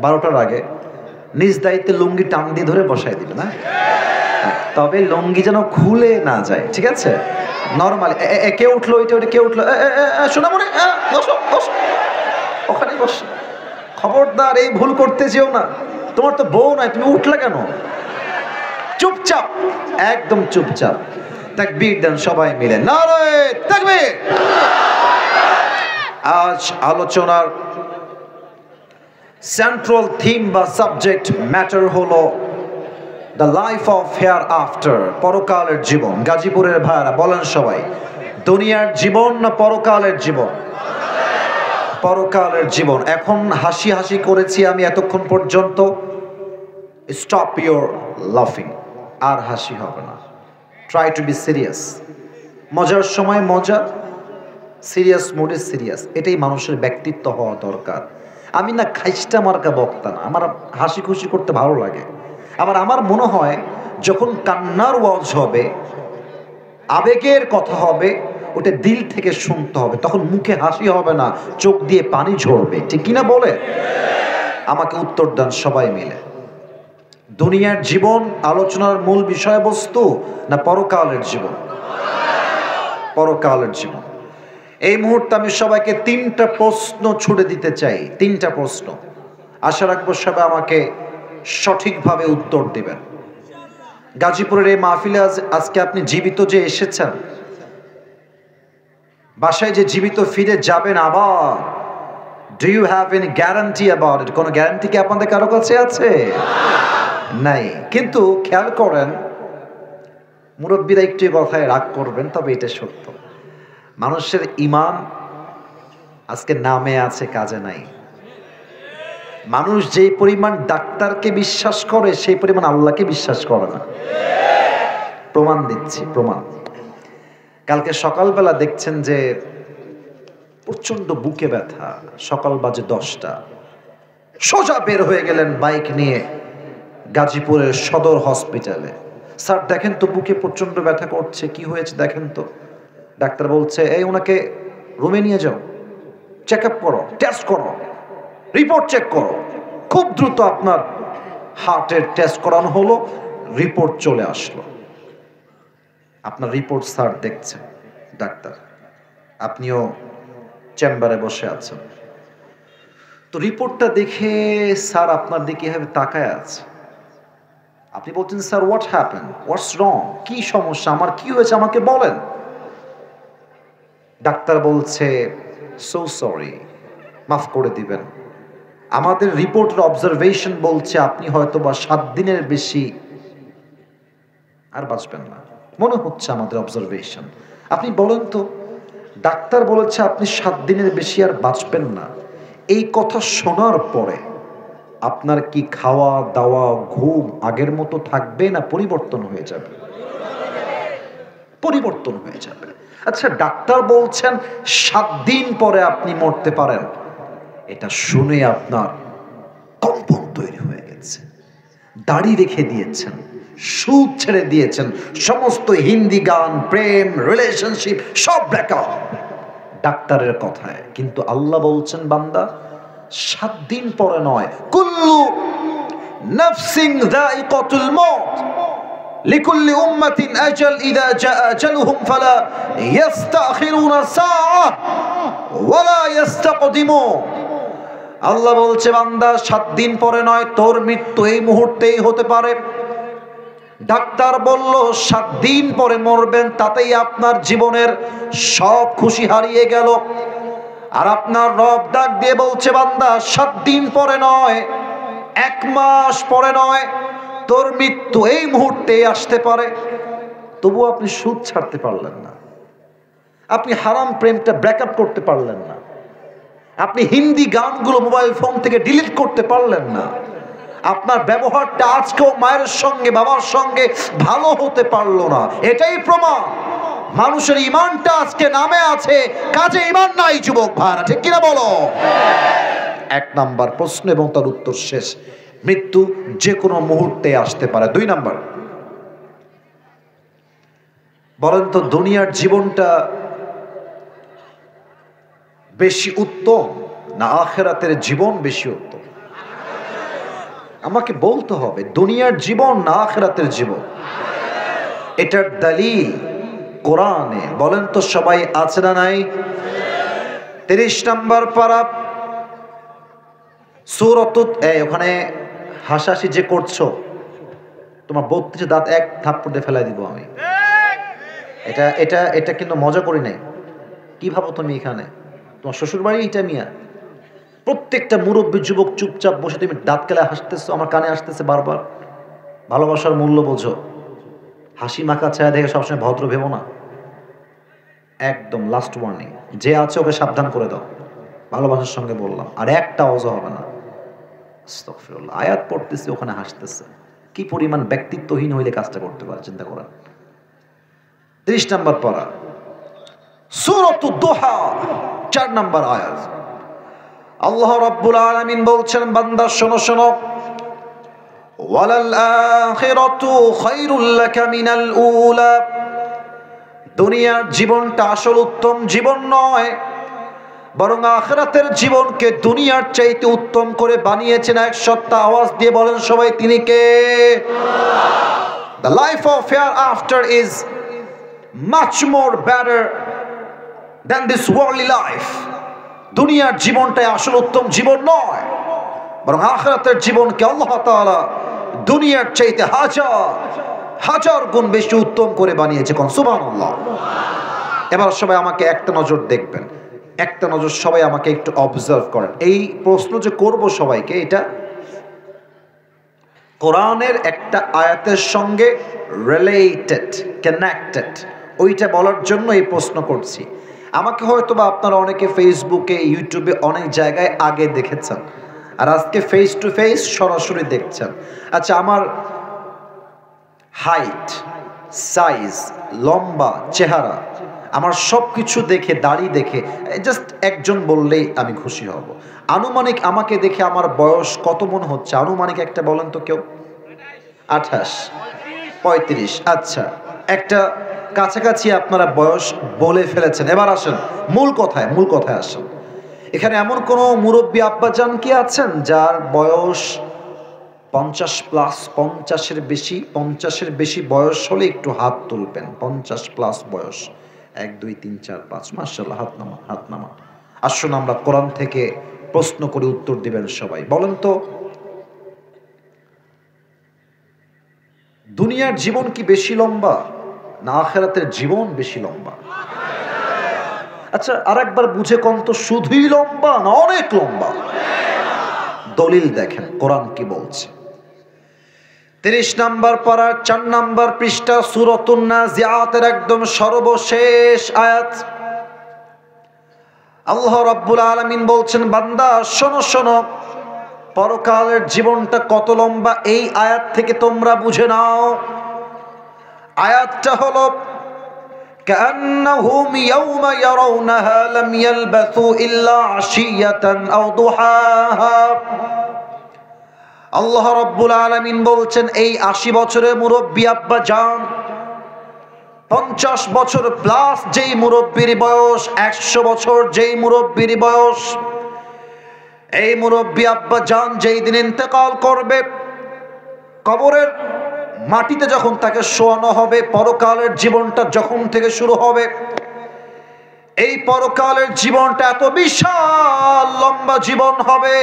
12টার আগে নিজ দায়িত্বে লুঙ্গি টান দিয়ে ধরে বসাই দিবে না, তবে লুঙ্গি যেন খুলে না যায়, ঠিক আছে? নর্মালি কে উঠলো, এটা ওটা কে উঠলো, শোনা মনে বসো বসো, ওখানে বসো। খবরদার এই ভুল করতে যেও না, তোমার তো বউ নাই, তুমি উঠলে কেন? চুপচাপ, একদম চুপচাপ। তাকবীর দেন সবাই মিলে, নারে তাকবীর। আজ আলোচনার সেন্ট্রাল থিম বা সাবজেক্ট ম্যাটার হলো the life of hair after, পরকালের জীবন। গাজীপুরের ভাইরা বলেন সবাই, দুনিয়ার জীবন না পরকালের জীবন? পরকালের জীবন। এখন হাসি হাসি করেছি আমি এতক্ষণ পর্যন্ত, স্টপ ইউর লাফিং, আর হাসি হবে না। Try to be serious. মজার সময় মজা, সিরিয়াস মোডে সিরিয়াস, এটাই মানুষের ব্যক্তিত্ব হওয়া দরকার। আমি না খাইস্টা মার্কা বক্তা না, আমার হাসি খুশি করতে ভালো লাগে। আবার আমার মনে হয় যখন কান্নার ওয়াজ হবে, আবেগের কথা হবে, ওটা দিল থেকে শুনতে হবে, তখন মুখে হাসি হবে না, চোখ দিয়ে পানি ঝরবে, ঠিক কিনা বলে? আমাকে উত্তর দেন সবাই মিলে, দুনিয়ার জীবন আলোচনার মূল বিষয়বস্তু না পরকালের জীবন? পরকালের জীবন। এই মুহূর্তে আমি সবাইকে 3টা প্রশ্ন ছুড়ে দিতে চাই, 3টা প্রশ্ন। আশা রাখবো সবাই আমাকে সঠিকভাবে উত্তর দিবেন। গাজীপুরের এই মাহফিলে আজকে আপনি জীবিত যে এসেছেন, বাসায় যে জীবিত ফিরে যাবেন আবার, do you have any guarantee about it? কোনো গ্যারান্টি কি আপনাদের কারো কাছে আছে? নাই। কিন্তু খেয়াল করেন, মুরব্বীরা একটু কথায় রাগ করবেন, তবে এটা সত্য, মানুষের ঈমান আজকে নামে আছে, কাজে নাই। মানুষ যে পরিমাণ ডাক্তারকে বিশ্বাস করে সেই পরিমাণ আল্লাহকে বিশ্বাস করে না। প্রমাণ দিচ্ছি, প্রমাণ। কালকে সকালবেলা দেখছেন যে প্রচন্ড বুকে ব্যথা, সকাল বাজে 10টা, সোজা বের হয়ে গেলেন বাইক নিয়ে গাজীপুরের সদর হসপিটালে। স্যার দেখেন তো বুকে প্রচন্ড ব্যথা করছে, কি হয়েছে দেখেন তো। ডাক্তার বলছে, এই ওনাকে রুমে নিয়ে যাও, চেক আপ করো, টেস্ট করো, রিপোর্ট চেক করো। খুব দ্রুত আপনার হার্টের টেস্ট করানো হলো, রিপোর্ট চলে আসলো। আপনার রিপোর্ট স্যার দেখছেন, ডাক্তার, আপনিও চেম্বারে বসে আছেন। তো রিপোর্টটা দেখে স্যার আপনার দিকে এভাবে তাকায় আছে। আপনি বলছেন, স্যার হোয়াট হ্যাপেন, হোয়াটস রং, কি সমস্যা, আমার কি হয়েছে আমাকে বলেন। ডাক্তার বলছে, সো সরি, মাফ করে দিবেন, আমাদের রিপোর্টের অবজারভেশন বলছে আপনি হয়তো বা 7 দিনের বেশি আর বাঁচবেন না, মনে হচ্ছে আমাদের অবজারভেশন। আপনি বলেন তো, ডাক্তার বলেছে আপনি 7 দিনের বেশি আর বাঁচবেন না, এই কথা শোনার পরে আপনার কি খাওয়া দাওয়া ঘুম আগের মতো থাকবে না পরিবর্তন হয়ে যাবে? পরিবর্তন হয়ে যাবে। আচ্ছা, ডাক্তার বলছেন 7 দিন পরে আপনি মরতে পারেন, এটা শুনে আপনার কম্পন তৈরি হয়ে গেছে, দাড়ি রেখে দিয়েছেন, সুদ ছেড়ে দিয়েছেন, সমস্ত হিন্দি গান, প্রেম, রিলেশনশিপ সব ব্রেকআপ ডাক্তারের কথায়। কিন্তু আল্লাহ বলছেন, বান্দা 7 দিন পরে নয়, কুল্লু নাফসিন যায়িকাতুল মউত লিকুল্লি উম্মাতিন আজাল ইযা জাআ আজালুহুম ফালা ইস্তাখিরুনা সাআ ওয়ালা ইস্তাকদিমুন। আল্লাহ বলছে, বান্দা 7 দিন পরে নয়, তোর মৃত্যু এই মুহূর্তেই হতে পারে। ডাক্তার বলল 7 দিন পরে মরবেন, তাতেই আপনার জীবনের সব খুশি হারিয়ে গেল। আর আপনার রব ডাক দিয়ে বলছে, বান্দা 7 দিন পরে নয়, 1 মাস পরে নয়, তোর মৃত্যু এই মুহূর্তে আসতে পারে। তবু আপনি সুদ ছাড়তে পারলেন না, আপনি হারাম প্রেমটা ব্রেকআপ করতে পারলেন না, আপনি হিন্দি গানগুলো মোবাইল ফোন থেকে ডিলিট করতে পারলেন না, আপনার ব্যবহারটা আজকেও মায়ের সঙ্গে বাবার সঙ্গে ভালো হতে পারলো না। এটাই প্রমাণ মানুষের ঈমানটা আজকে নামে আছে, কাজে ঈমান নাই। যুবক ভাইরা, ঠিক কিনা বলো? 1 নাম্বার প্রশ্ন এবং তার উত্তর শেষ। মৃত্যু যে কোনো মুহূর্তে আসতে পারে। 2 নাম্বার, বলেন তো দুনিয়ার জীবনটা বেশি উত্তম না আখিরাতের জীবন বেশি উত্তম? আমাকে বলতে হবে দুনিয়ার জীবন না আখিরাতের জীবন। এটার দলিল কোরআনে। বলেন তো সবাই, আছে না নাই? 30 নম্বর পারা সূরাতুত, ওখানে হাসাহাসি যে করছো, তোমার 32 দাঁত এক থাপ্পড়ে ফেলাই দিব আমি। এটা এটা এটা কিন্তু মজা করি নাই। কি ভাবো তুমি এখানে? তোমার শ্বশুর বাড়ি এটা মিয়া? প্রত্যেকটা মুরব্বী যুবক চুপচাপ বসে তুমি দাঁত কেলা হাসতেছো, আমার কানে আসতেছে বারবার। ভালোবাসার মূল্য বোঝো। হাসি মাখা ছায়া দেখে সবসময় ভদ্র ভেবো না। একদম লাস্ট ওয়ার্নিং, যে আছে ওকে সাবধান করে দাও। ভালোবাসার সঙ্গে বললাম, আর একটা অজ হবে না। আস্তাগফিরুল্লাহ, আয়াত পড়তেছে ওখানে হাসতেছে। কি পরিমাণ ব্যক্তিত্বহীন হইলে কাজটা করতে পারে চিন্তা করেন। 30 নম্বর পড়া সূরাতুদ দুহা 4 নম্বর আয়াত। আল্লাহ রাব্বুল আলামিন বলছেন, বান্দা শোনো শোনো, ওয়ালাল আখিরাতু খায়রুল লাকা মিনাল উলা। দুনিয়ার জীবনটা আসল উত্তম জীবন নয়, বরং আখিরাতের জীবনকে দুনিয়ার চাইতে উত্তম করে বানিয়েছেন এক সত্তা। আওয়াজ দিয়ে বলেন সবাই, তিনি কে? The life of hereafter is much more better than this worldly life. দুনিয়ার জীবনটাই আসল উত্তম জীবন নয়, বরং আখিরাতের জীবনকে আল্লাহ তাআলা দুনিয়ার চাইতে হাজার হাজার গুণ বেশি উত্তম করে বানিয়েছে। কোন সুবহানাল্লাহ। এবার সবাই আমাকে একটা নজর দেখবেন, একটা নজর সবাই আমাকে একটু অবজার্ভ করেন। এই প্রশ্ন যে করব সবাইকে, এটা কোরআনের একটা আয়াতের সঙ্গে রিলেটেড, কানেক্টেড, ওইটা বলার জন্য এই প্রশ্ন করছি। আমাকে হয়তো বা আপনারা অনেকে ফেসবুকে, ইউটিউবে অনেক জায়গায় আগে দেখেছেন, আর আজকে ফেস টু ফেস সরাসরি দেখছেন। আচ্ছা, আমার হাইট, সাইজ, লম্বা, চেহারা, আমার সব কিছু দেখে, দাড়ি দেখে জাস্ট একজন বললেই আমি খুশি হব। আনুমানিক আমাকে দেখে আমার বয়স কত মনে হচ্ছে? আনুমানিক একটা বলেন তো কেউ। 28, 35। আচ্ছা, একটা কাছাকাছি আপনারা বয়স বলে ফেলেছেন। এবার আসেন মূল কথায়, মূল কথায় আসেন। এখানে এমন কোনো মুরব্বী আব্বাজান কি আছেন যার বয়স 50 প্লাস, 50-এর বেশি? 50-এর বেশি বয়স হলে একটু হাত তুলবেন। 50 প্লাস বয়স, 1 2 3 4 5, মাশাআল্লাহ, হাত নামা, হাত নামা। আসুন আমরা কোরআন থেকে প্রশ্ন করে উত্তর দিবেন সবাই। বলেন তো, দুনিয়ার জীবন কি বেশি লম্বা না আখিরাতের জীবন বেশি লম্বা? আচ্ছা, আরেকবার বুঝে কোন তো, শুধুই লম্বা না অনেক লম্বা? দলিল দেখেন কোরআন কি বলছে। 30 নম্বর পারার 4 নম্বর পৃষ্ঠা সূরাতুন নাজিআতের একদম সর্বশেষ আয়াত। আল্লাহ রাব্বুল আলামিন বলছেন, বান্দা শোনো শোনো, পরকালের জীবনটা কত লম্বা এই আয়াত থেকে তোমরা বুঝে নাও। আয়াতটা হলো, কান্নাহুম ইয়াওমা ইয়ারাউনাহা লাম ইয়ালবাসু ইল্লা আশিয়াতান আও দুহাহা। আল্লাহ রাব্বুল আলামিন বলছেন, এই 80 বছরের মুরব্বী আব্বা জান, 50 বছর প্লাস যেই মুরব্বীর বয়স, 100 বছর যেই মুরব্বীর বয়স, এই মুরব্বী আব্বা জান যেই দিন ইন্তেকাল করবে, কবরের মাটিতে যখন তাকে শোয়ানো হবে, পরকালের জীবনটা যখন থেকে শুরু হবে, এই পরকালের জীবনটা এত বিশাল লম্বা জীবন হবে।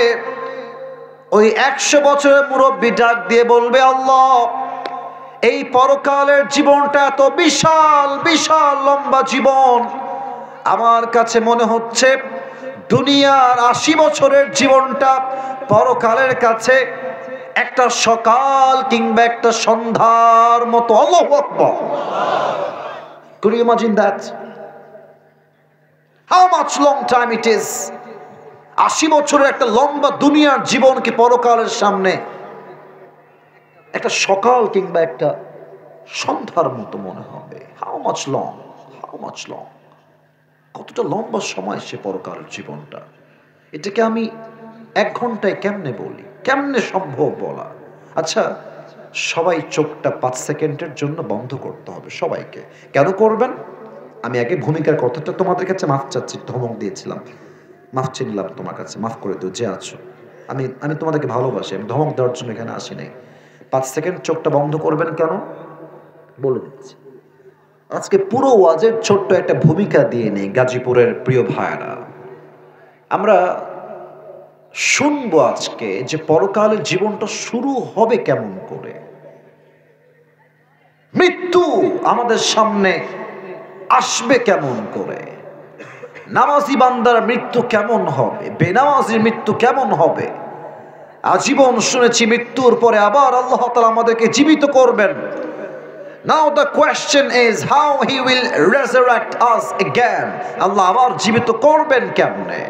ওই 100 বছরের মুরব্বী ডাক দিয়ে বলবে, আল্লাহ, এই পরকালের জীবনটা এত বিশাল বিশাল লম্বা জীবন, আমার কাছে মনে হচ্ছে দুনিয়ার 80 বছরের জীবনটা পরকালের কাছে একটা সকাল কিংবা একটা সন্ধ্যার মতো। আল্লাহু আকবার। Could you imagine that? How much long time it is? 80 বছরের একটা লম্বা দুনিয়ার জীবনকে পরকালের সামনে একটা সকাল কিংবা একটা সন্ধ্যার মতো মনে হবে। How much long? How much long? কতটা লম্বা সময় সে পরকালের জীবনটা। এটাকে আমি 1 ঘন্টায় কেমনে বলি? কেমনে সম্ভব বলা? আচ্ছা, সবাই চোখটা 5 সেকেন্ডের জন্য বন্ধ করতে হবে সবাইকে। কেন করবেন? আমি আগে ভূমিকার কথাটা তোমাদের কাছে মাফ চাচ্ছি, ধমক দিয়েছিলাম, মাফ চেয়ে নিলাম তোমার কাছে, মাফ করে দিও যে আছো। আমি তোমাদেরকে ভালোবাসি, আমি ধমক দেওয়ার জন্য এখানে আসি নাই। 5 সেকেন্ড চোখটা বন্ধ করবেন কেন বলে দিচ্ছি। আজকে পুরো ওয়াজের ছোট্ট একটা ভূমিকা দিয়ে নেই গাজীপুরের প্রিয় ভাইরা। আমরা শুনবো আজকে যে পরকালের জীবনটা শুরু হবে কেমন করে, মৃত্যু আমাদের সামনে আসবে কেমন করে, নামাজি বান্দার মৃত্যু কেমন হবে, বেনামাজির মৃত্যু কেমন হবে। আজীবন শুনেছি মৃত্যুর পরে আবার আল্লাহ তাআলা আমাদেরকে জীবিত করবেন। Now the question is how he will resurrect us again. আল্লাহ আবার জীবিত করবেন কেমনে।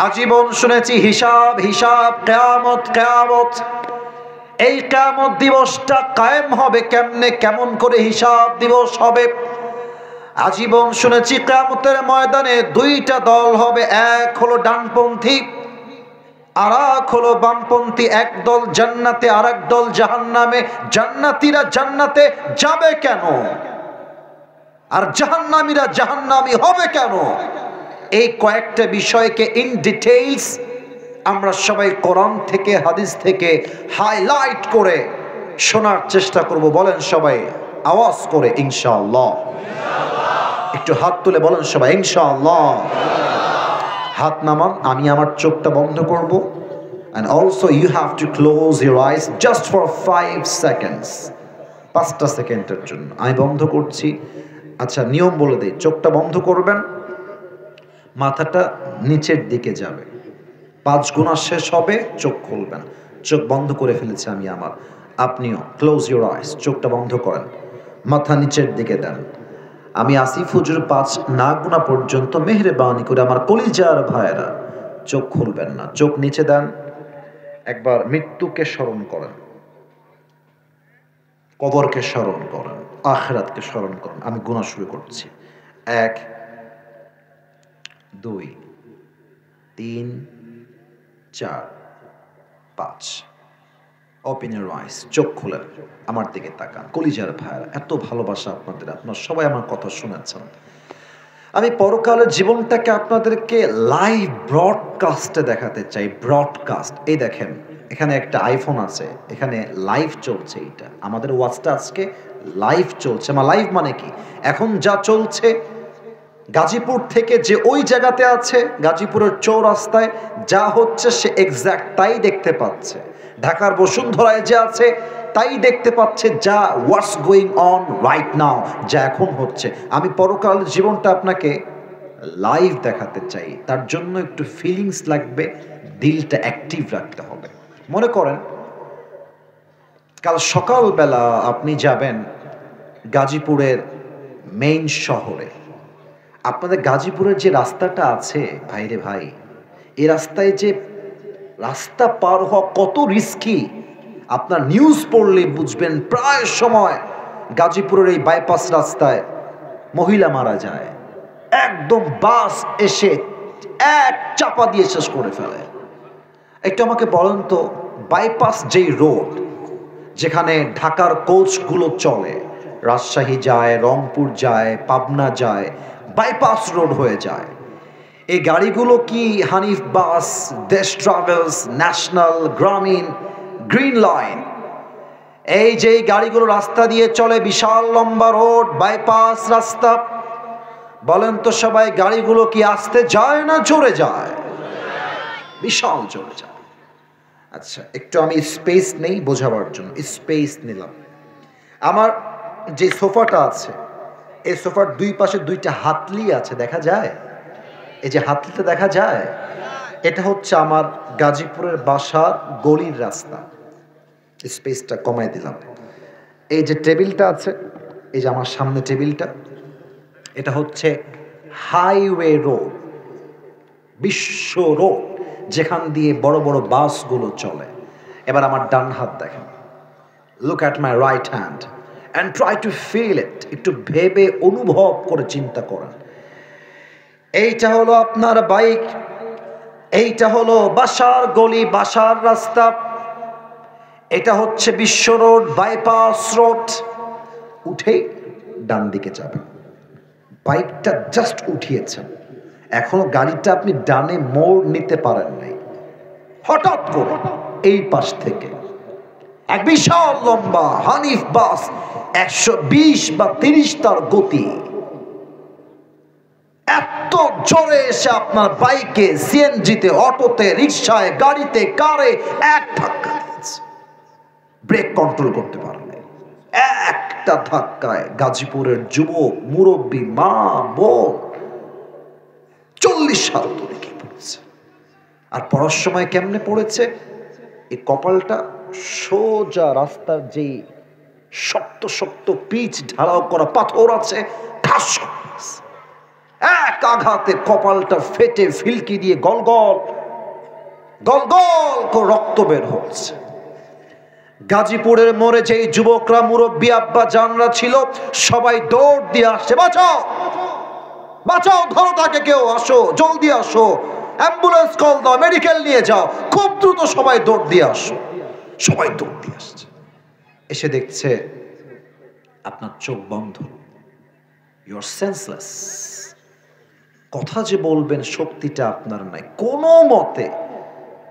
আজীবন শুনেছি হিসাব হিসাব, কিয়ামত কিয়ামত। এই কিয়ামত দিবসটা কায়েম হবে কেমনে, কেমন করে হিসাব দিবস হবে। আজীবন শুনেছি কিয়ামতের ময়দানে দুইটা দল হবে, এক হলো ডানপন্থী আর এক হলো বামপন্থী। এক দল জান্নাতে আর এক দল জাহান্নামে। জান্নাতীরা জান্নাতে যাবে কেন আর জাহান্নামীরা জাহান্নামী হবে কেন, এই কয়েকটা বিষয়কে ইন ডিটেইলস আমরা সবাই কোরআন থেকে হাদিস থেকে হাইলাইট করে শোনার চেষ্টা করব। বলেন সবাই আওয়াজ করে ইনশাআল্লাহ। একটু হাত তুলে বলেন সবাই ইনশাআল্লাহ। হাত নামান, আমি আমার চোখটা বন্ধ করব। And also you have to close your eyes just for 5 seconds. 5টা সেকেন্ডের জন্য আমি বন্ধ করছি। আচ্ছা, নিয়ম বলে দেই, চোখটা বন্ধ করবেন, মাথাটা নিচের দিকে যাবে, 5 গুণা শেষ হবে, চোখ খুলবেন। চোখ বন্ধ করে ফেলেছি আমি আমার, আপনিও ক্লোজ ইউর আইস, চোখটা বন্ধ করেন, মাথা নিচের দিকে দেন। আমি আসি হুজুর 5 না গুণা পর্যন্ত মেহেরবানি করে আমার কলিজার ভাইরা চোখ খুলবেন না, চোখ নিচে দেন। একবার মৃত্যুকে স্মরণ করেন, কবরকে স্মরণ করেন, আখিরাতকে স্মরণ করেন। আমি গুনাহ শুরু করছি। 1 2 3 4 5। ওপেন ইউর আইস, চোখ খুলেন, আমার দিকে তাকান। কলিজার ভাইরা, এত ভালোবাসা আপনাদের, আপনারা সবাই আমার কথা শুনেছেন। আমি পরকালের জীবনটাকে আপনাদেরকে লাইভ ব্রডকাস্টে দেখাতে চাই। ব্রডকাস্ট, এই দেখেন এখানে একটা আইফোন আছে, এখানে লাইভ চলছে। এটা আমাদের ওয়াচটা আজকে লাইভ চলছে। লাইভ মানে কি, এখন যা চলছে গাজীপুর থেকে যে ওই জায়গাতে আছে, গাজীপুরের চৌরাস্তায় যা হচ্ছে সে এক্স্যাক্ট তাই দেখতে পাচ্ছে। ঢাকার বসুন্ধরায় যে আছে তাই দেখতে পাচ্ছে, যা what's going on right now, যা এখন হচ্ছে। আমি পরকালের জীবনটা আপনাকে লাইভ দেখাতে চাই, তার জন্য একটু ফিলিংস লাগবে, দিলটা অ্যাক্টিভ রাখতে হবে। মনে করেন কাল সকালবেলা আপনি যাবেন গাজীপুরের মেইন শহরে। আপনাদের গাজীপুরের যে রাস্তাটা আছে ভাইরে ভাই, এই রাস্তায় যে রাস্তা পার হওয়া কত রিস্কি, আপনার নিউজ পড়লে বুঝবেন। প্রায় সময় গাজীপুরের এই বাইপাস রাস্তায় মহিলা মারা যায়, একদম বাস এসে এক চাপা দিয়ে শেষ করে ফেলে। একটু আমাকে বলেন তো, বাইপাস যেই রোড যেখানে ঢাকার কোচগুলো চলে, রাজশাহী যায়, রংপুর যায়, পাবনা যায়, বাইপাস রোড হয়ে যায়। এই গাড়িগুলো কি হানিফ বাস, দেশ ট্রাভেলস, ন্যাশনাল, গ্রামীণ, গ্রিন লাইন, এই যে গাড়িগুলো রাস্তা দিয়ে চলে, বিশাল লম্বা রোড, বাইপাস রাস্তা, বলেন তো সবাই গাড়িগুলো কি আস্তে যায় না জোরে যায়? বিশাল জোরে যায়। আচ্ছা, একটু আমি স্পেস নেই বোঝাবার জন্য, স্পেস নিলাম। আমার যে সোফাটা আছে, এই সোফার দুই পাশে 2টা হাতলি আছে, দেখা যায়? এই যে হাতলিটা দেখা যায়, এটা হচ্ছে আমার গাজীপুরের বাসার গলির রাস্তা। স্পেসটা কমাই দিলাম। এই যে টেবিলটা আছে, এই যে আমার সামনে টেবিলটা, এটা হচ্ছে হাইওয়ে রোড, বিশ্ব রোড, যেখান দিয়ে বড় বড় বাসগুলো চলে। এবার আমার ডান হাত দেখেন, look at my right hand and try to feel it. একটু ভেবে অনুভব করে চিন্তা করেন। এইটা হলো আপনার বাইক, এইটা হলো বাসার গলি, বাসার রাস্তা, এটা হচ্ছে বিশ্ব রোড, বাইপাস রোড। উঠেই ডান দিকে যাবেন। বাইকটা জাস্ট উঠিয়েছেন, এখনো গাড়িটা আপনি ডানে মোড় নিতে পারেন নাই, হঠাৎ করে এই পাশ থেকে এক বিশাল লম্বা হানিফ বাস 120 বা 30 তার গতি এত জোরে এসে আপনার বাইকে, সিএনজিতে, অটোতে, রিকশায়, গাড়িতে, কারে এক ধাক্কা দিয়েছে। ব্রেক কন্ট্রোল করতে পারলে একটা ধাক্কায় গাজীপুরের যুবক, মুরব্বী, মা, বোন 40 সাল দূরে গিয়ে পড়েছে। আর পড়ার সময় কেমনে পড়েছে? এই কপালটা সোজা রাস্তার যেই শক্ত শক্ত পিচ ঢালাও করা পাথর আছে, ঠাস এক আঘাতে কপালটা ফেটে ফিলকি দিয়ে গলগল গলগল করে রক্ত বের হচ্ছে। গাজীপুরের মোড়ে যেই যুবকরা, মুরব্বী, আব্বা জানরা ছিল, সবাই দৌড় দিয়ে আসছে, বাঁচাও বাঁচাও, ধরো তাকে, কেউ আসো, জলদি আসো, অ্যাম্বুলেন্স কল দাও, মেডিকেল নিয়ে যাও, খুব দ্রুত সবাই দৌড় দিয়ে আসো। সবাই দৌড় দিয়ে আসছে, এসে দেখছে আপনার চোখ বন্ধ, ইউ আর সেন্সলেস। কথা যে বলবেন শক্তিটা আপনার নাই। কোনো মতে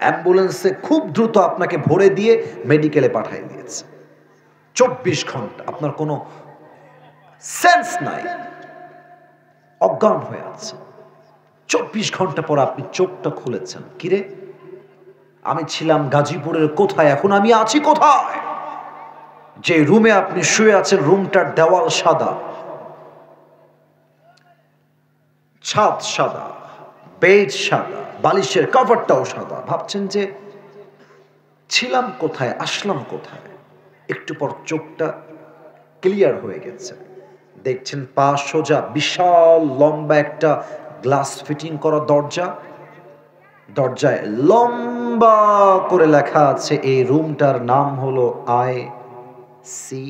অ্যাম্বুলেন্সে খুব দ্রুত আপনাকে ভরে দিয়ে মেডিকেলে পাঠিয়ে দিয়েছে। 24 ঘন্টা আপনার কোনো সেন্স নাই, অজ্ঞান হয়ে আছে। 24 ঘন্টা পর আপনি চোখটা খুলেছেন, কিরে আমি ছিলাম গাজীপুরের কোথায়, এখন আমি আছি কোথায়? যে রুমে আপনি শুয়ে আছেন, রুমটার দেওয়াল সাদা, ছাদ সাদা, বেড সাদা, বালিশের কভারটাও সাদা। ভাবছেন যে ছিলাম কোথায়, আসলাম কোথায়? একটু পর চোখটা ক্লিয়ার হয়ে গেছে, দেখছেন পা সোজা, বিশাল লম্বা একটা গ্লাস ফিটিং করা দরজা, দরজায় লম্বা করে লেখা আছে এই রুমটার নাম হলো ICU,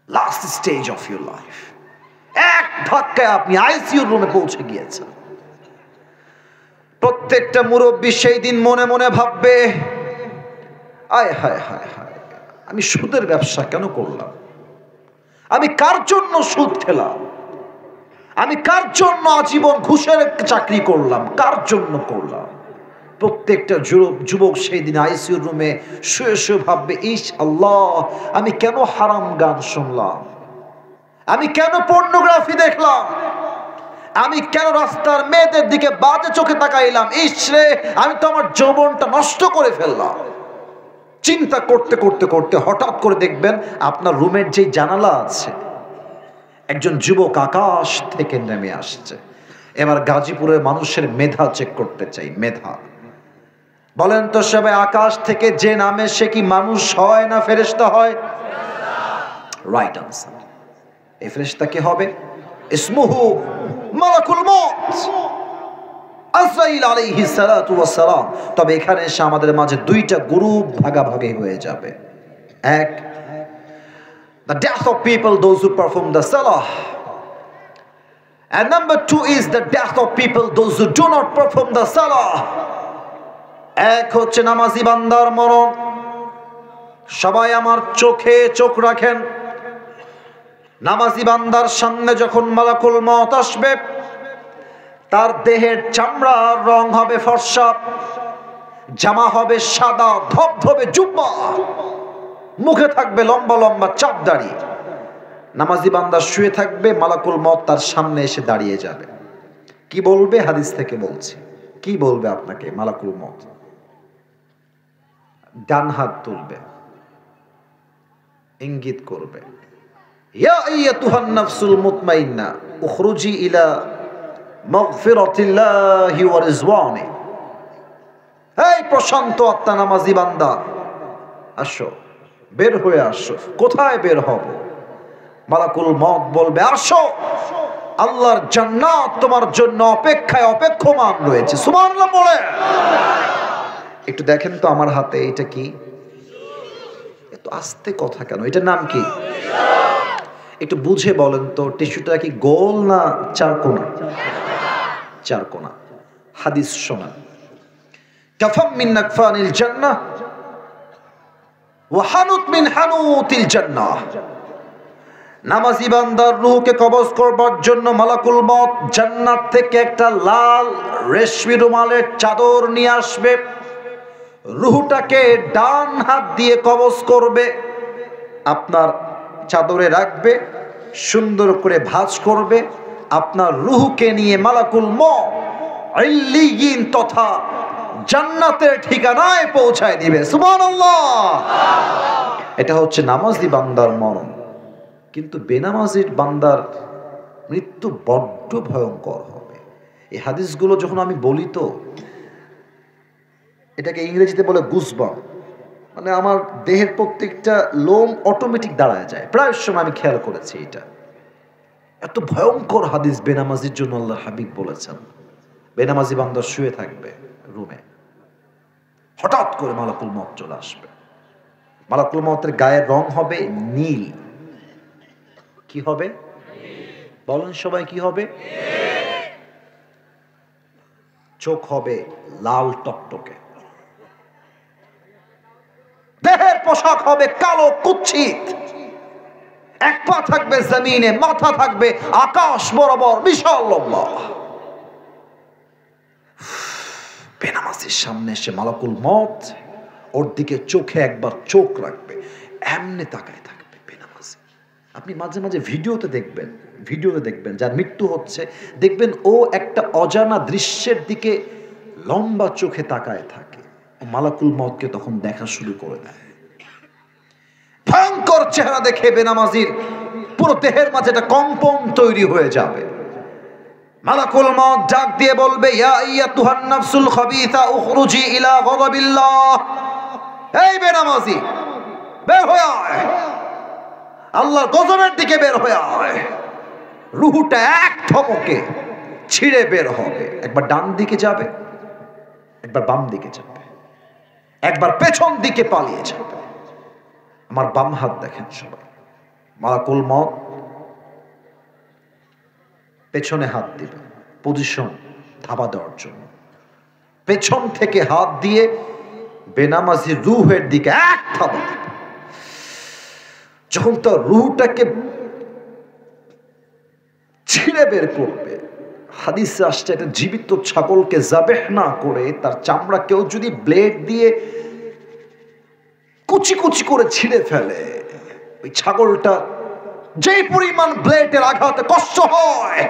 last stage of your life. এক ধাক্কায় আপনি আইসিইউ রুমে পৌঁছে গিয়েছেন। প্রত্যেকটা মুরব্বী সেই দিন মনে মনে ভাববে, আয় হায় হায় হায়, আমি সুদের ব্যবসা কেন করলাম? আমি কার জন্য সুদ খেলাম? আমি কার জন্য আজীবন ঘুষের চাকরি করলাম? কার জন্য করলাম? প্রত্যেকটা যুবক সেই দিন আইসিইউ রুমে শুয়ে শুয়ে ভাববে, ইস আল্লাহ, আমি কেন হারাম গান শুনলাম? আমি কেন পর্নোগ্রাফি দেখলাম? আমি কেন রাস্তার মেয়েদের দিকে বাজে চোখে তাকাইলাম? ইসরে, আমি তো আমার যৌবনটা নষ্ট করে ফেললাম। চিন্তা করতে করতে করতে হঠাৎ করে দেখবেন আপনার রুমের যে জানালা আছে, একজন যুবক আকাশ থেকে নেমে আসছে। এবার গাজীপুরের মানুষের মেধা চেক করতে চাই, মেধা। বলেন তো সবাই, আকাশ থেকে যে নামে সে কি মানুষ হয় না ফেরেশতা হয়? Right answer. এই ফেরেশতা কি হবে? ইসমুহু মালাকুল মউত, আজরাইল আলাইহিস সালাতু ওয়াস সালাম। তবে এখানে এসে আমাদের মাঝে দুইটা গ্রুপ ভাগাভাগি হয়ে যাবে। এক, the death of people, those who perform the salah, and number 2 is the death of people, those who do not perform the salah. এক হচ্ছে নামাজি বান্দার মরণ। সবাই আমার চোখে চোখ রাখেন। নামাজি বান্দার সামনে যখন মালাকুল মউত আসবে, তার দেহের চামড়ার রং হবে ফর্সা, জামা হবে সাদা ধবধবে জুব্বা, মুখে থাকবে লম্বা লম্বা চাপ দাড়ি। নামাজি বান্দা শুয়ে থাকবে, মালাকুল মউত তার সামনে এসে দাঁড়িয়ে যাবে। কি বলবে? হাদিস থেকে বলছি। কি বলবে আপনাকে মালাকুল মউত? ডান হাত তুলবে, ইঙ্গিত করবে, ইয়া আইয়াতুহান নাফসুল মুতমাইন্না উখরুজি ইলা মাগফিরাতিল্লাহি ওয়া রিজওয়ানি। এই প্রশান্ত আত্মা নামাজি বান্দা, আসো, বের হয়ে আসো। কোথায় বের হব? মালাকুল মউত বলবে, আসো, আল্লাহর জান্নাত তোমার জন্য অপেক্ষায় অপেক্ষমান রয়েছে। সুবহানাল্লাহ বলে। একটু দেখেন তো আমার হাতে এটা কি? এত আস্তে কথা কেন? এটার নাম কি? একটু বুঝে বলেন তো, টিস্যুটা কি গোল না চারকোনা? চারকোনা। হাদিস শোনান, কাফাম মিন নাকফানিল জান্নাহ ওয়া হানুত মিন হানুতিল জান্নাহ। নামাজি বান্দার রূহকে কবজ করবার জন্য মালাকুল মউত জান্নাত থেকে একটা লাল রেশমি রুমালের চাদর নিয়ে আসবে, রূহটাকে ডান হাত দিয়ে কবজ করবে, আপনার চাদরে রাখবে, সুন্দর করে ভাঁজ করবে, আপনার রূহকে নিয়ে মালাকুল মউত ইল্লিয়িন তথা জান্নাতের ঠিকানায় পৌঁছায় দিবে। সুবহানাল্লাহ। এটা হচ্ছে নামাজি বান্দার মরণ। কিন্তু বেনামাজির বান্দার মৃত্যু বড্ড ভয়ঙ্কর হবে। এই হাদিসগুলো যখন আমি বলি তো এটাকে ইংরেজিতে বলে গুজবাম্প, মানে আমার দেহের প্রত্যেকটা লোম অটোমেটিক দাঁড়ায় যায়। প্রায় সময় আমি খেয়াল করেছি এটা। এত ভয়ঙ্কর হাদিস বেনামাজির জন্য আল্লাহর হাবিব বলেছেন। বেনামাজি বান্দা শুয়ে থাকবে রুমে, হঠাৎ করে মালাকুল মউত চলে আসবে। মালাকুল মউতের গায়ের রং হবে নীল। কি হবে বলেন সবাই? কি হবে? চোখ হবে লাল টকটকে, দেহের পোশাক হবে কালো কুৎসিত, এক পা থাকবে জমিনে, মাথা থাকবে আকাশ বরাবর, বিশাল লম্বা। বেনামাজির সামনে এসে মালাকুল মউত ওর দিকে চোখে একবার চোখ রাখবে, এমনি তাকায় থাকবে বেনামাজি। আপনি মাঝে মাঝে ভিডিওতে দেখবেন যার মৃত্যু হচ্ছে, দেখবেন ও একটা অজানা দৃশ্যের দিকে লম্বা চোখে তাকায় থাকে। মালাকুল মউতকে তখন দেখা শুরু করে দেয়। ভয়ঙ্কর চেহারা দেখে বেনামাজির পুরো দেহের মাঝে একটা কম্পন তৈরি হয়ে যাবে। মালাকুল মউত ডাক দিয়ে বলবে, ইয়া আইয়াতুহান নাফসুল খাবিসা উখরুজি ইলা গাযাবিল্লাহ। এই বেনামাজি, বের হয়ে আয়, আল্লাহর গজবের দিকে বের হয়ে আয়। রূহটা এক ধমকে ছিঁড়ে বের হবে। একবার ডান দিকে যাবে, একবার বাম দিকে যাবে, একবার পেছন দিকে পালিয়ে যাবে। আমার বাম হাত দেখেন সবাই। মালাকুল মউত পেছনে হাত দিবে, পজিশন থাবা দেওয়ার জন্য। পেছন থেকে হাত দিয়ে বেনামাজির রূহের দিকে এক থাবা দিবে। যখন তার রূহটাকে ছিঁড়ে বের করবে, হাদিসে আসছে একটা জীবিত ছাগলকে জাবেহ না করে তার চামড়া কেউ যদি ব্লেড দিয়ে কুচি কুচি করে ছিঁড়ে ফেলে, ওই ছাগলটা যে পরিমাণ ব্লেডের আঘাতে কষ্ট হয়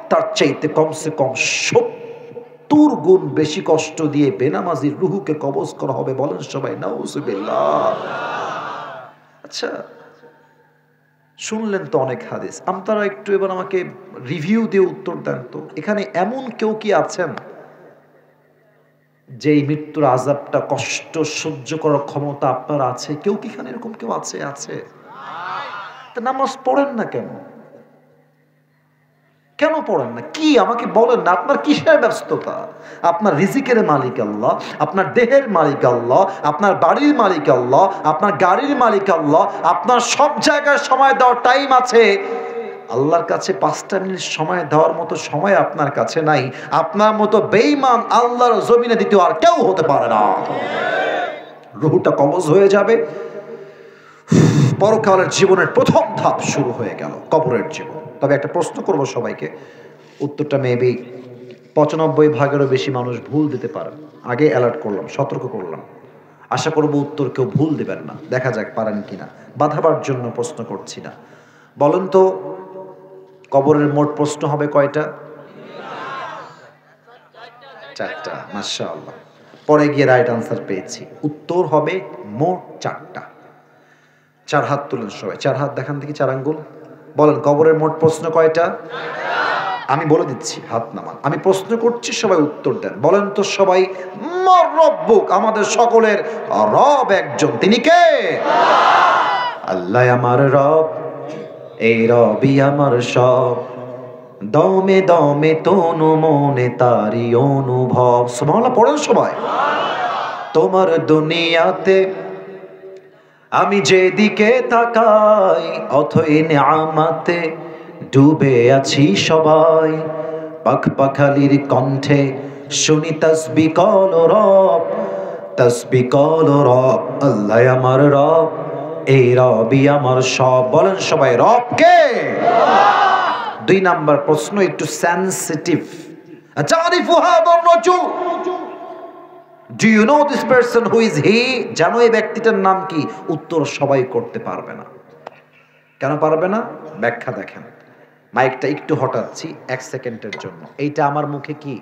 তার চাইতে কমসে কম 70 গুণ বেশি কষ্ট দিয়ে বেনামাজির রূহকে কবজ করা হবে। বলেন সবাই নাউজুবিল্লাহ। আচ্ছা, শুনলেন তো অনেক হাদিস, আপনারা একটু এবার আমাকে রিভিউ দিয়ে উত্তর দেন তো। এখানে এমন কেউ কি আছেন যে এই মৃত্যুর আযাবটা কষ্ট সহ্য করার ক্ষমতা আপনার আছে? কেউ কি এখানে এরকম কেউ আছে? আছে? তা নামাজ পড়েন না কেন? কেন পড়েন না? কি আমাকে বলেন না, আপনার কিসের ব্যস্ততা? আপনার রিজিকের মালিক আল্লাহ, আপনার দেহের মালিক আল্লাহ, আপনার বাড়ির মালিক আল্লাহ, আপনার গাড়ির মালিক আল্লাহ, আপনার সব জায়গায় সময় দেওয়ার টাইম আছে। আল্লাহর কাছে 5টা মিনিট সময় দেওয়ার মতো সময় আপনার কাছে নাই। আপনার মতো বেঈমান আল্লাহর জমিনে দ্বিতীয় আর কেউ হতে পারে না। রূহটা কবজ হয়ে যাবে, পরকালের জীবনের প্রথম ধাপ শুরু হয়ে গেল, কবরের জীবন। তবে একটা প্রশ্ন করব সবাইকে, উত্তরটা মেবি 95% বেশি মানুষ ভুল দিতে পারেন। আগে অ্যালার্ট করলাম, সতর্ক করলাম, আশা করব উত্তর কেউ ভুল দিবেন না। দেখা যাক পারেন কিনা, বাধাবার জন্য প্রশ্ন করছি না। বলেন তো কবরের মোট প্রশ্ন হবে কয়টা? 4টা। মাশাআল্লাহ, পরে গিয়ে রাইট আনসার পেয়েছি। উত্তর হবে মোট 4টা। 4 হাত তুলেন সবাই, 4 হাত দেখান দেখি, 4 আঙ্গুল। বলেন কবরের মোট প্রশ্ন কয়টা? আমি বলে দিচ্ছি, হাত নামান। আমি প্রশ্ন করছি, সবাই উত্তর দেন। বলেন তো সবাই, মর রব্বুক, আমাদের সকলের রব একজন, তিনি কে? আল্লাহ আমার রব, এই রবই আমার সব, দমে দমে তনু মনে তারি অনুভব। সুবহানাল্লাহ পড়েন সবাই। তোমার দুনিয়াতে আমি যেদিকে তাকাই, অথই নিয়ামতে ডুবে আছি সবাই। পাখ পাখালির কণ্ঠে শুনি তাসবিহ কল রব, তাসবিহ কল রব। আল্লাহ আমার রব, এই রবি আমার সব। বলেন সবাই, রব কে? 2 নাম্বার প্রশ্ন একটু সেনসিটিভ। তারিফু হাদার রাজুল, do you know this person who is he? জানো এই ব্যক্তিটার নাম কি? উত্তর সবাই করতে পারবে না। কেন পারবে না? ব্যাখ্যা দেখেন। মাইকটা একটু হটাচ্ছি 1 সেকেন্ডের জন্য। এইটা আমার মুখে কি?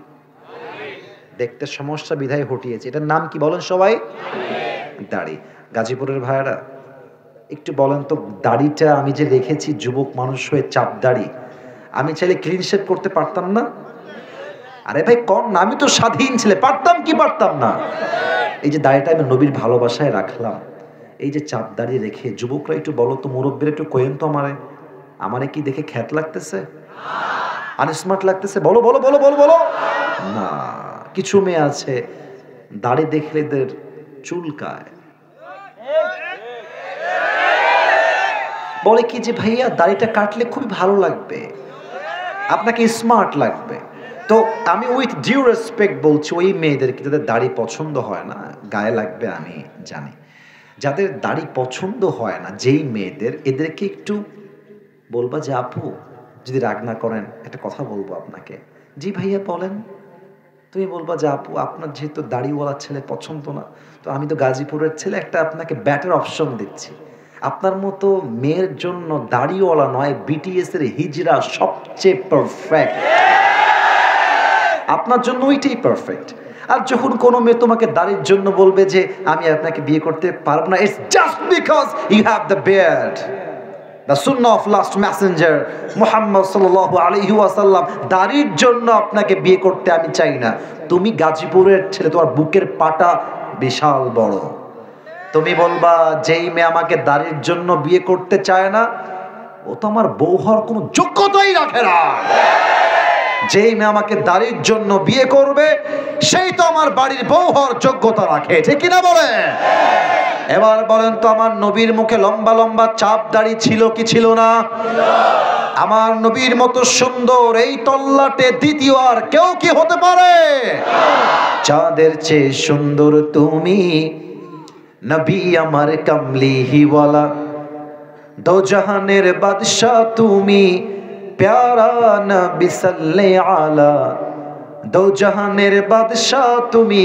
দেখতে সমস্যা বিধায় হটিয়েছে। এটার নাম কি বলেন সবাই? দাড়ি। গাজীপুরের ভাইরা একটু বলেন তো, দাড়িটা আমি যে রেখেছি যুবক মানুষ হয়ে চাপ দাড়ি, আমি চাইলে ক্লিন শেভ করতে পারতাম না? আরে ভাই কম না, আমি তো স্বাধীন ছেলে, পারতাম কি পারতাম না? এই যে দাড়িটা আমি নবীর ভালোবাসায় রাখলাম, এই যে চাপ দাড়ি রেখে, যুবকরা একটু বলো তো, মুরব্বীরা একটু কোয়েন তো আমারে কি দেখে খ্যাত লাগতেছে? আনস্মার্ট লাগতেছে? বলো বলো বলো বলো বলো না। কিছু মেয়ে আছে দাড়ি দেখলে এদের চুলকায়, বলে কি যে ভাইয়া দাড়িটা কাটলে খুবই ভালো লাগবে, আপনাকে স্মার্ট লাগবে। তো আমি উইথ ডিউ রেসপেক্ট বলছি, ওই মেয়েদেরকে যাদের দাড়ি পছন্দ হয় না, গায়ে লাগবে আমি জানি, যাদের দাড়ি পছন্দ হয় না যেই মেয়েদের, এদেরকে একটু বলবা যে আপু যদি রাগ না করেন একটা কথা বলবো আপনাকে। জি ভাইয়া বলেন। তুমি বলবা যে আপু আপনার যেহেতু দাড়িওয়ালা ছেলে পছন্দ না, তো আমি তো গাজীপুরের ছেলে, একটা আপনাকে ব্যাটার অপশন দিচ্ছি। আপনার মতো মেয়ের জন্য দাড়িওয়ালা নয়, বিটিএস এর হিজরা সবচেয়ে পারফেক্ট, আপনার জন্য ওইটাই পারফেক্ট। আর যখন কোনো মেয়ে তোমাকে দাড়ির জন্য বলবে যে আমি আপনাকে বিয়ে করতে পারবো না, it's just because you have the beard. The sunnah of last messenger Muhammad সাল্লাল্লাহু আলাইহি ওয়াসাল্লাম, দাড়ির জন্য আপনাকে বিয়ে করতে আমি চাই না। তুমি গাজীপুরের ছেলে, তোমার বুকের পাটা বিশাল বড়। তুমি বলবা যেই মেয়ে আমাকে দাড়ির জন্য বিয়ে করতে চায় না, ও তো আমার বউ হওয়ার কোনো যোগ্যতাই রাখে না। যেই মেয়ে আমাকে দাড়ির জন্য বিয়ে করবে, সেই তো আমার বাড়ির বউ হওয়ার যোগ্যতা রাখে, ঠিক কিনা বলে? এবার বলেন তো, আমার নবীর মুখে লম্বা লম্বা চাপ দাড়ি ছিল কি ছিল না? আমার নবীর মতো সুন্দর এই তল্লাটে দ্বিতীয় আর কেউ কি হতে পারে? চাঁদের চেয়ে সুন্দর তুমি, নবী আমার কামলিহিওয়ালা, দো জাহানের বাদশা তুমি, প্যারা নবী সাল্লে আলা। দো জাহানের বাদশা তুমি,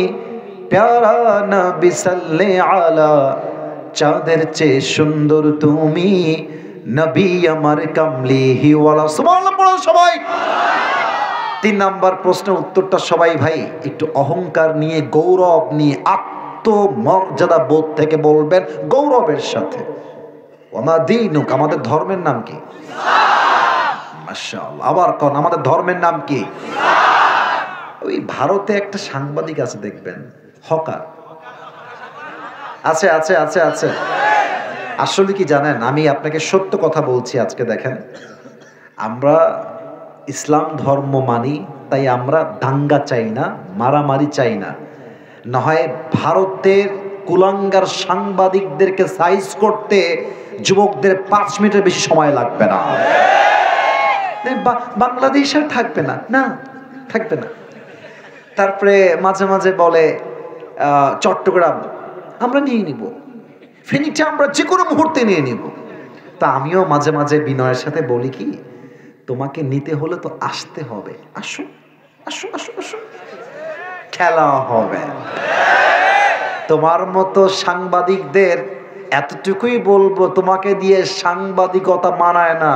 প্যারা নবী সাল্লে আলা। চাঁদের চেয়ে সুন্দর তুমি, নবী আমার কামলিহিওয়ালা। সুবহানাল্লাহ পড়ো সবাই। 3 নাম্বার প্রশ্নের উত্তরটা সবাই ভাই একটু অহংকার নিয়ে, গৌরব নিয়ে, আত্মমর্যাদা বোধ থেকে বলবেন, গৌরবের সাথে। ওমা দীনুক, আমাদের ধর্মের নাম কি? মাশাআল্লাহ। আবার কোন, আমাদের ধর্মের নাম কি? ওই ভারতে একটা সাংবাদিক আছে দেখবেন, হকার আছে আছে আছে আছে। আসলে কি জানেন, আমি আপনাকে সত্য কথা বলছি আজকে। দেখেন, আমরা ইসলাম ধর্ম মানি, তাই আমরা দাঙ্গা চাই না, মারামারি চাই না। না হয় ভারতের কুলাঙ্গার সাংবাদিকদেরকে সাইজ করতে যুবকদের 5 মিনিটের বেশি সময় লাগবে না। বাংলাদেশ আর থাকবে না, না থাকবে না। তারপরে মাঝে মাঝে বলে চট্টগ্রাম আমরা নিয়ে নিব, ফেনীটা আমরা যে কোনো মুহূর্তে নিয়ে নিব। তা আমিও মাঝে মাঝে বিনয়ের সাথে বলি কি, তোমাকে নিতে হলে তো আসতে হবে, আসো আসো আসো আসো, খেলা হবে। তোমার মতো সাংবাদিকদের এতটুকুই বলবো, তোমাকে দিয়ে সাংবাদিকতা মানায় না।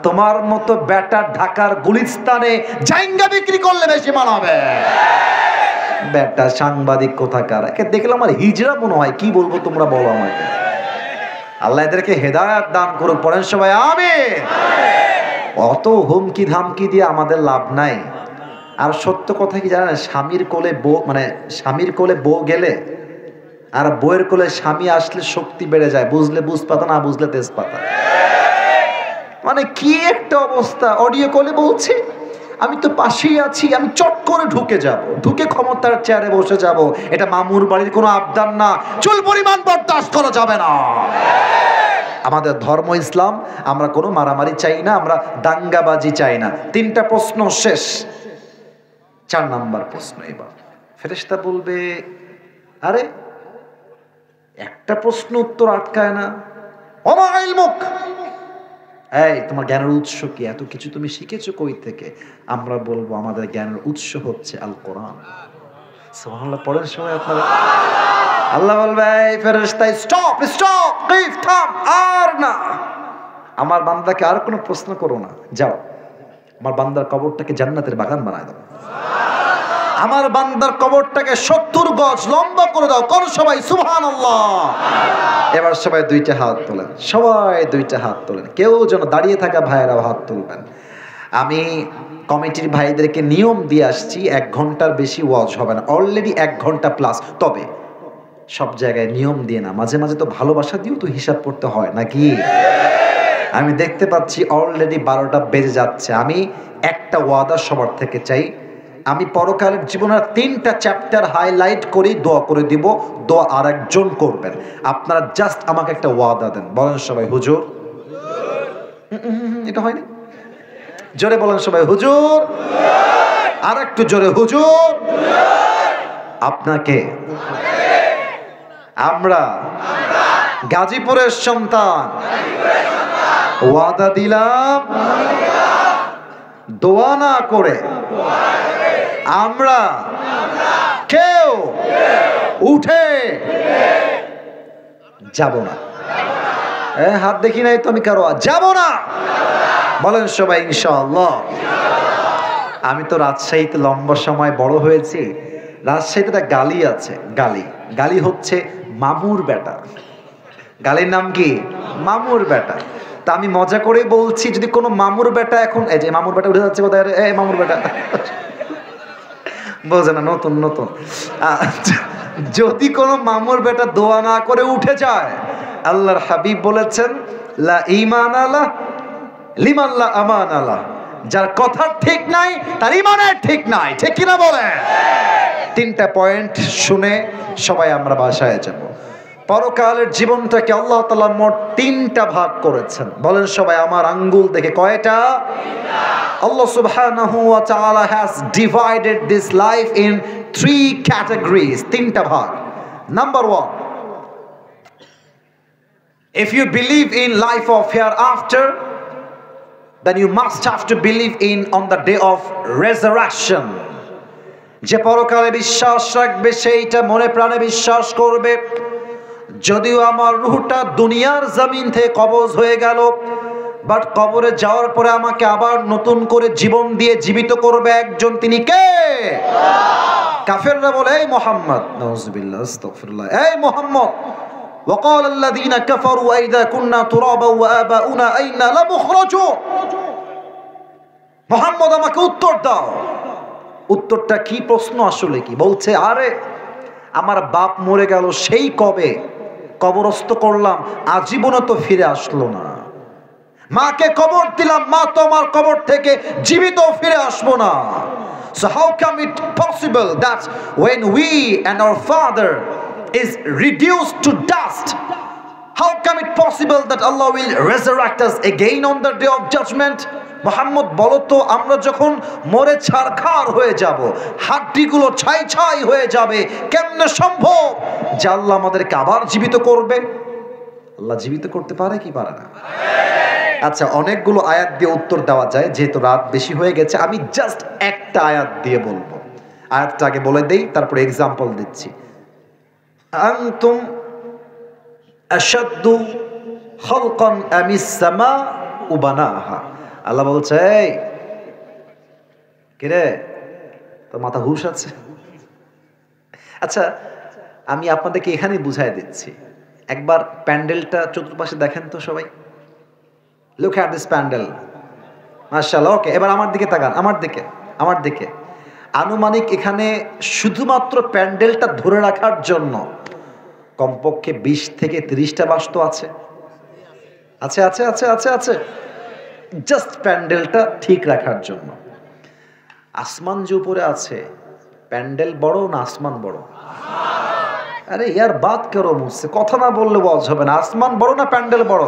তোমার মতো ব্যাটার ঢাকার গুলিস্তানে জাইঙ্গা বিক্রি করলে বেশি মানাবে। ব্যাটা সাংবাদিক কোথাকার, একে দেখলে আমার হিজড়া মনে হয়। কি বলবো তোমরা বলো আমাকে। আল্লাহ এদেরকে হেদায়েত দান করুক, পড়েন সবাই আমিন। অত হুমকি ধামকি দিয়ে আমাদের লাভ নাই। আর সত্য কথা কি জানেন, স্বামীর কোলে বউ, মানে স্বামীর কোলে বউ গেলে আর বউয়ের কোলে স্বামী আসলে শক্তি বেড়ে যায়। বুঝলে বুঝ পাতা, না বুঝলে তেজ পাতা। মানে কি একটা অবস্থা। অডিও কলে বলছে আমি তো পাশেই আছি, আমি চট করে ঢুকে যাব, ঢুকে ক্ষমতার চেয়ারে বসে যাব। এটা মামুর বাড়ির কোনো আবদার না, চুল পরিমাণ বরদাস্ত করা যাবে না। আমাদের ধর্ম ইসলাম, আমরা কোনো মারামারি চাই না, আমরা দাঙ্গাবাজি চাই না। 3টা প্রশ্ন শেষ। 4 নাম্বার প্রশ্ন। এবার ফেরেশতা বলবে, আরে একটা প্রশ্ন উত্তর আটকায় না, ওমা ইলমুক, এই তোমার জ্ঞানের উৎস কি? এত কিছু তুমি শিখেছো কই থেকে? আমরা বলবো আমাদের জ্ঞানের উৎস হচ্ছে আল কোরআন। সুবহানাল্লাহ পড়েন সবাই আপনারা। আল্লাহ বলবে এই ফেরেশতা স্টপ স্টপ, কিফ থাম, আর না, আমার বান্দাকে আর কোনো প্রশ্ন করো না, যাও আমার বান্দার কবরটাকে জান্নাতের বাগান বানায় দাও, আমার বান্দার কবরটাকে 70 গজ লম্বা করে দাও। কোন সবাই সুবহানাল্লাহ। এবার সবাই দুইটা হাত তোলেন, সবাই দুইটা হাত তোলেন। কেউ যেন দাঁড়িয়ে থাকা ভাইয়েরাও হাত তুলবেন। আমি কমিটির ভাইদেরকে নিয়ম দিয়ে আসছি 1 ঘন্টার বেশি ওয়াজ হবে না, অলরেডি 1 ঘন্টা প্লাস। তবে সব জায়গায় নিয়ম দিয়ে না, মাঝে মাঝে তো ভালোবাসা দিয়েও তো হিসাব করতে হয় নাকি? আমি দেখতে পাচ্ছি অলরেডি 12টা বেজে যাচ্ছে। আমি একটা ওয়াদা সবার থেকে চাই, আমি পরকালের জীবনের 3টা চ্যাপ্টার হাইলাইট করে দোয়া করে দিব, দোয়া আরেকজন করবেন। আপনারা জাস্ট আমাকে একটা ওয়াদা দেন, বলেন সবাই হুজুর। এটা হয়নি, জোরে বলেন সবাই হুজুর, আর একটু জোরে হুজুর। আপনাকে আমরা গাজীপুরের সন্তান ওয়াদা দিলাম, দোয়া না করে আমরা কেউ উঠে যাব না। হাত দেখি নাই তো আমি কারো, যাব না, বলেন সবাই ইনশাআল্লাহ। আমি তো রাজশাহীতে লম্বা সময় বড় হয়েছি। রাজশাহীতে একটা গালি আছে, গালি, গালি হচ্ছে মামুর বেটা। গালির নাম কি? মামুর বেটা। তা আমি মজা করে বলছি, যদি কোনো মামুর বেটা এখন, এই যে মামুর বেটা উঠে যাচ্ছে কোথায়, এই মামুর বেটা বোঝে না, নতুন নতুন। যদি কোনো মামুর বেটা দোয়া না করে উঠে যায়, আল্লাহর হাবিব বলেছেন লা ঈমান আলা লিমান লা আমান আলা, যার কথা ঠিক নাই তার ঈমানের ঠিক নাই, ঠিক কিনা বলেন? 3টা পয়েন্ট শুনে সবাই আমরা বাসায় যাব। পরকালের জীবনটাকে আল্লাহ তাআলা মোট 3টা ভাগ করেছেন, বলেন সবাই আমার আঙ্গুল দেখে কয়টা? Allah subhanahu wa ta'ala has divided this life in 3 categories, 3টা ভাগ। Number 1, if you believe in life of hereafter, then you must have to believe in on the day of resurrection. যে পরকালে বিশ্বাস রাখবে সেইটা মনে প্রাণে বিশ্বাস করবে। যদিও আমার রূহটা দুনিয়ার জমিন থেকে কবজ হয়ে গেল, বাট কবরে যাওয়ার পরে আমাকে আবার নতুন করে জীবন দিয়ে জীবিত করবে একজন, তিনি কে? কাফেররা বলে এই মুহাম্মদ, নাউযুবিল্লাহ আস্তাগফিরুল্লাহ, এই মুহাম্মদ। وقال الذين كفروا أئذا كنا ترابا وآباؤنا أئنا لمخرجون। মুহাম্মদ আমাকে উত্তর দাও। উত্তরটা কি? প্রশ্ন আসলে কি বলছে? আরে আমার বাপ মরে গেল সেই কবে, কবরস্থ করলাম, আজীবনে তো ফিরে আসলো না। মাকে কবর দিলাম, মা তো আমার কবর থেকে জীবিত ফিরে আসবো না। So how come it possible that when we and our father is reduced to dust, how come it possible that Allah will resurrect us again on the day of judgment? Muhammad বলো তো, আমরা যখন মরে ছারখার হয়ে যাব, হাড্ডিগুলো ছাই ছাই হয়ে যাবে, কেমনে সম্ভব যে আল্লাহ আমাদেরকে আবার জীবিত করবে? আল্লাহ জীবিত করতে পারে কি পারে না? আচ্ছা, অনেকগুলো আয়াত দিয়ে উত্তর দেওয়া যায়, যেহেতু রাত বেশি হয়ে গেছে আমি জাস্ট একটা আয়াত দিয়ে বলবো। আয়াতটা আগে বলে দেই, তারপরে এক্সাম্পল দিচ্ছি। আনতুম আশাদ্দু খালকান আমিস সামাউ বানাহা। আল্লাহ বলছে, এই কিরে তোর মাথা হুশ আছে? আচ্ছা, আমি আপনাদেরকে এখানেই বুঝাই দিচ্ছি। একবার প্যান্ডেলটা চতুর্পাশে দেখেন তো সবাই। Look at this pandel. মাশাআল্লাহ। ওকে, এবার আমার দিকে তাকান, আমার দিকে। আনুমানিক এখানে শুধুমাত্র প্যান্ডেলটা ধরে রাখার জন্য কমপক্ষে 20 থেকে 30টা বাস্তু আছে। আছে আছে আছে আছে আছে জাস্ট প্যান্ডেলটা ঠিক রাখার জন্য। আসমান যে উপরে আছে, প্যান্ডেল বড় না আসমান বড়? আরে ইয়ার বাত করো মুঝসে, কথা না বললে ওয়াজ হবে না। আসমান বড় না প্যান্ডেল বড়?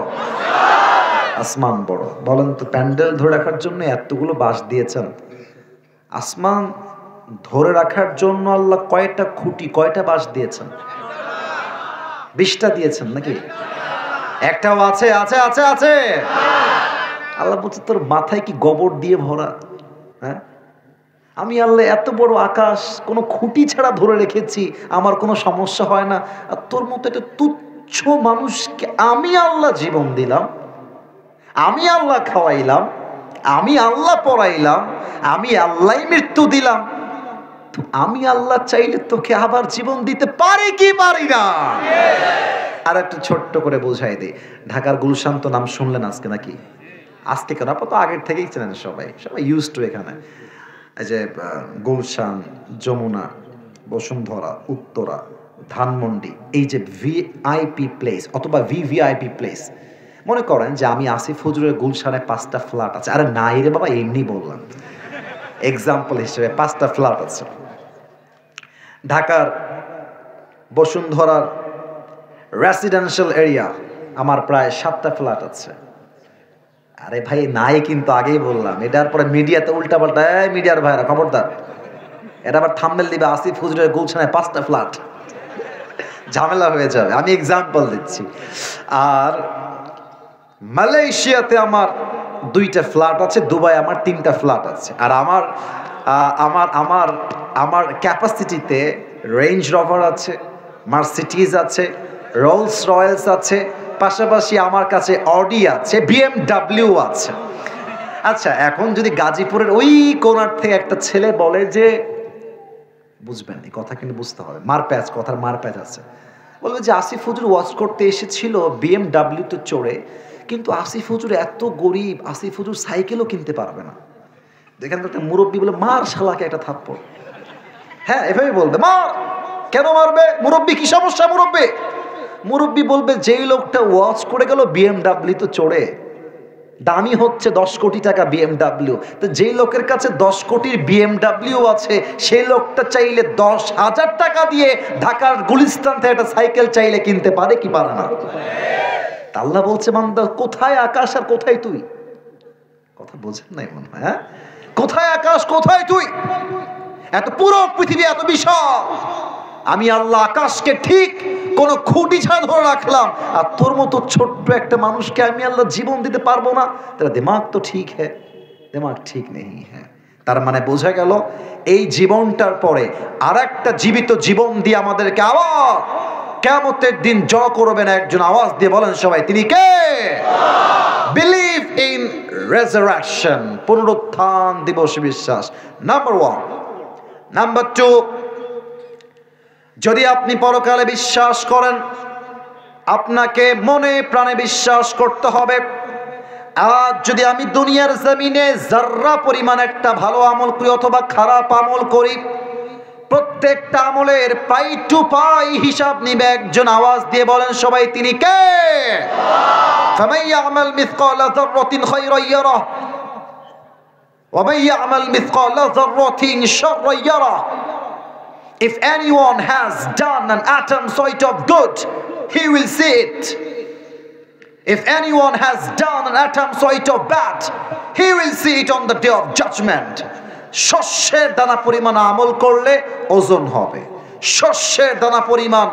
আসমান বড়। বলেন তো, প্যান্ডেল ধরে রাখার জন্য এতগুলো বাঁশ দিয়েছেন, আসমান ধরে রাখার জন্য আল্লাহ কয়টা খুঁটি, কয়টা বাঁশ দিয়েছেন? 20টা দিয়েছেন নাকি? একটাও আছে আছে আছে আছে? আল্লাহ বলছে তোর মাথায় কি গোবর দিয়ে ভরা? হ্যাঁ, আমি আল্লাহ এত বড় আকাশ কোনো খুঁটি ছাড়া ধরে রেখেছি, আমার কোনো সমস্যা হয় না। আর তোর মতো একটা তুচ্ছ মানুষকে আমি আল্লাহ জীবন দিলাম, আমি আল্লাহ খাওয়াইলাম, আমি আল্লাহ পড়াইলাম, আমি আল্লাহ মৃত্যু দিলাম। তো আমি আল্লাহ চাইলে তোকে আবার জীবন দিতে পারি কি পারি না? আর একটু ছোট্ট করে বোঝাই দিই, ঢাকার গুলশান তো নাম শুনলেন আজকে নাকি? আজকে কেন, আপাতত আগের থেকেই চেনেন সবাই, সবাই ইউজ টু এখানে। এই যে গুলশান, যমুনা, বসুন্ধরা, উত্তরা, ধানমন্ডি, এই যে ভিআইপি প্লেস অথবা ভিভিআইপি প্লেস, মনে করেন যে আমি আসিফ হুজুরের গুলশানে 5টা ফ্ল্যাট আছে। আরে নাই রে বাবা, এমনি বললাম এক্সাম্পল হিসেবে 5টা ফ্ল্যাট আছে। ঢাকার বসুন্ধরার রেসিডেন্সিয়াল এরিয়া আমার প্রায় 7টা ফ্ল্যাট আছে। আরে ভাই নাই কিন্তু আগেই বললাম, এটার পরে মিডিয়াতে উল্টাপাল্টা, মিডিয়ার ভাইরা খবরদার, এটা আবার থাম্বনেল দিবে আসিফ হুজুরের গুলশানে 5টা ফ্ল্যাট, ঝামেলা হয়ে যাবে। আমি এক্সাম্পল দিচ্ছি। আর মালয়েশিয়াতে আমার 2টা ফ্ল্যাট আছে, দুবাই আমার 3টা ফ্ল্যাট আছে। আর আমার আমার আমার আমার ক্যাপাসিটিতে রেঞ্জ রভার আছে, মার্সিডিজ আছে, রোলস রয়েলস আছে, পাশাপাশি আমার কাছে অডি আছে, বিএমডাব্লিউ আছে। আচ্ছা, এখন যদি গাজীপুরের ওই কোনার থেকে একটা ছেলে বলে যে, বুঝবেন এই কথা কিন্তু বুঝতে হবে, মারপ্যাচ, কথার মারপ্যাচ আছে, বলবে যে আসিফ হুজুর ওয়াজ করতে এসেছিল বিএমডাব্লিউ তো চড়ে, কিন্তু আসিফ হুজুর এত গরিব, আসিফ হুজুর সাইকেলও কিনতে পারবে না। দেখেন একটা মুরব্বী বলে, মার শালাকে একটা থাপ্পড়। হ্যাঁ, এভাবে বলবে, মার। কেন মারবে? মুরব্বী কি সমস্যা? মুরব্বী বলবে যেই লোকটা ওয়াচ করে গেল বিএমডাব্লিউ তো চড়ে, দামি হচ্ছে 10 কোটি টাকা বিএমডাব্লিউ, তো যেই লোকের কাছে 10 কোটির বিএমডাব্লিউ আছে সেই লোকটা চাইলে 10,000 টাকা দিয়ে ঢাকার গুলিস্তান থেকে একটা সাইকেল চাইলে কিনতে পারে কি পারে না? আল্লাহ বলছে, বান্দা কোথায় আকাশ আর কোথায় তুই? কথা বোঝেন নাই মনে হয়? হ্যাঁ, কোথায় আকাশ কোথায় তুই? এত পুরো পৃথিবী এত বিশাল, আমি আল্লাহ আকাশকে ঠিক কোন খুঁটি ছাড়া ধরে রাখলাম, আর তোর মতো ছোট্ট একটা মানুষকে আমি আল্লাহ জীবন দিতে পারবো না? তারা দিমাগ তো ঠিক হ্যাঁ, দিমাগ ঠিক নেই। হ্যাঁ, তার মানে বোঝা গেল এই জীবনটার পরে আর একটা জীবিত জীবন দিয়ে আমাদেরকে আবার কিয়ামতের দিন জড় করবেন। একজন আওয়াজ দিয়ে বলেন সবাই, তিনি কে? বিলিভ ইন রেজারেকশন, পুনরুত্থান দিবসে বিশ্বাস, নাম্বার 1। নাম্বার 2, যদি আপনি পরকালে বিশ্বাস করেন, আপনাকে মনে প্রাণে বিশ্বাস করতে হবে। আজ যদি আমি দুনিয়ার জমিনে যার্রা পরিমাণ একটা ভালো আমল করি অথবা খারাপ আমল করি, প্রত্যেকটা আমলের পাই টু পাই হিসাব নিবে একজন। আওয়াজ দিয়ে বলেন সবাই, তিনি কে? ফামান ইয়ামাল মিসকালা যাররাতিন খায়রান ইয়ারা ওয়া মান ইয়ামাল মিসকালা যাররাতিন শাররান ইয়ারা। If anyone has done an atom size of good, he will see it. If anyone has done an atom size of bad, he will see it on the day of judgment. শস্যের দানা পরিমাণ আমল করলে ওজন হবে, শস্যের দানা পরিমাণ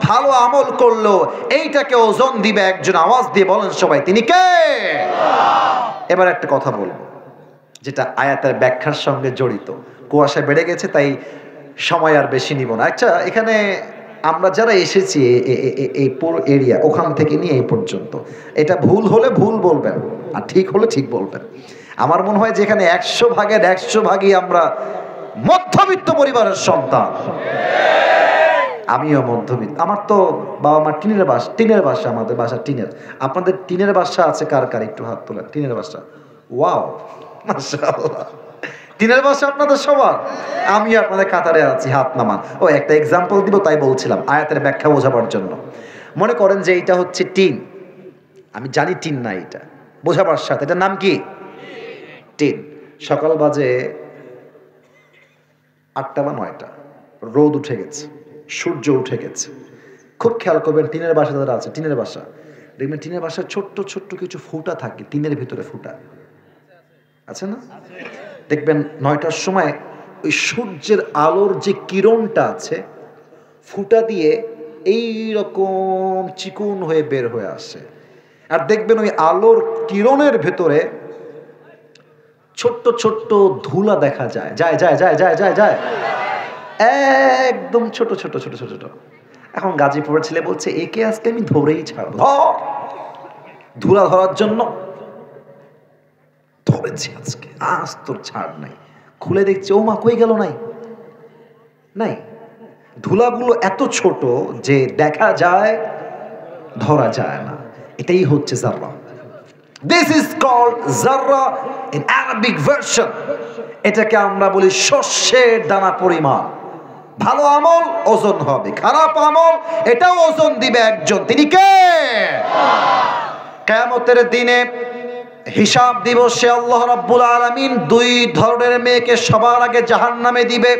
ভালো আমল করলেও এইটাকে ওজন দিবে একজন। আওয়াজ দিয়ে বলেন সবাই, তিনি কে? এবার একটা কথা বলবো যেটা আয়াতের ব্যাখ্যার সঙ্গে জড়িত। কুয়াশা বেড়ে গেছে তাই সময় আর বেশি নিব না। আচ্ছা, এখানে আমরা যারা এসেছি এই পুরো এরিয়া, ওখান থেকে নিয়ে এই পর্যন্ত, এটা ভুল হলে ভুল বলবেন আর ঠিক হলে ঠিক বলবেন। আমার মনে হয় যে এখানে 100 ভাগের 100 ভাগই আমরা মধ্যবিত্ত পরিবারের সন্তান। আমিও মধ্যবিত্ত। আমার তো বাবা মা টিনের বাসা, আমাদের বাসা টিনের। আপনাদের টিনের বাসা আছে কার কার? একটু হাত তোলেন। টিনের বাসা, ওয়াও মাশাআল্লাহ, টিনের বাসা আপনাদের সবার। আমি আপনাদের কাতারে আছি, হাত নামান। ও একটা এক্সাম্পল দিব তাই বলছিলাম আয়াতের ব্যাখ্যা বোঝাবার জন্য। মনে করেন যে এইটা হচ্ছে টিন, আমি জানি টিন না, এটা বোঝাবার সাথে, এটার নাম কি? টিন। সকাল বাজে 8টা বা 9টা, রোদ উঠে গেছে, সূর্য উঠে গেছে। খুব খেয়াল করবেন টিনের বাসা যারা আছে, টিনের বাসা দেখবেন টিনের বাসায় ছোট্ট ছোট্ট কিছু ফুটা থাকে, টিনের ভিতরে ফুটা আছে না? দেখবেন 9টার সময় ওই সূর্যের আলোর যে কিরণটা আছে ফুটা দিয়ে এই রকম চিকন হয়ে বের হয়ে আসে। আর দেখবেন ওই আলোর কিরণের ভেতরে ছোট্ট ছোট্ট ধুলা দেখা যায়, যায় যায় যায় যায় যায় যায়, একদম ছোট ছোট ছোট ছোট ছোট। এখন গাজীপুরের ছেলে বলছে, একে আজকে আমি ধরেই ছাড়বো, ধুলা ধরার জন্য ধরেছি আজকে, আজ তোর ছাড় নাই। খুলে দেখছে, ও মা, কই গেল, নাই নাই। ধুলাগুলো এত ছোট যে দেখা যায়, ধরা যায় না। এটাই হচ্ছে জাররা। This is called zarra in Arabic version. এটাকে আমরা বলি শস্যের দানা পরিমাণ। ভালো আমল ওজন হবে, খারাপ আমল এটাও ওজন দিবে একজন, তিনি কে? কিয়ামতের দিনে হিসাব দিবসে আল্লাহ রাব্বুল আলামিন দুই ধরনের মেয়েকে সবার আগে জাহান্নামে দিবে।